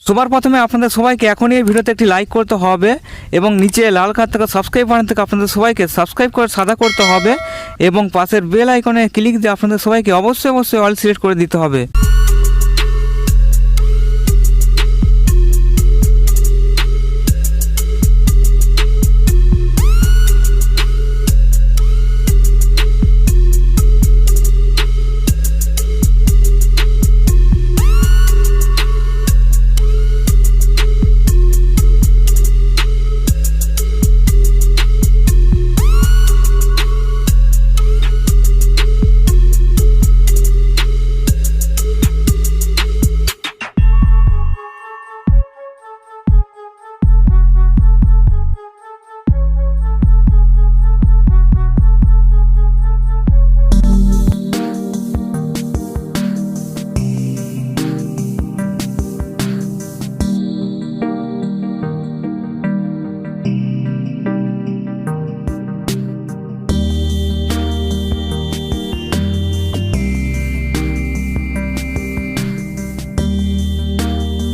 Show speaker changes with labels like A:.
A: সবার প্রথমে আপনাদের সবাইকে এখনই এই ভিডিওতে একটি লাইক করতে হবে এবং নিচে লাল কালার থেকে সাবস্ক্রাইব বাটন থেকে আপনাদের সবাইকে সাবস্ক্রাইব করে সাদা করতে হবে এবং পাশের বেল আইকনে ক্লিক দিয়ে আপনাদের সবাইকে অবশ্যই অল সিলেক্ট করে দিতে হবে।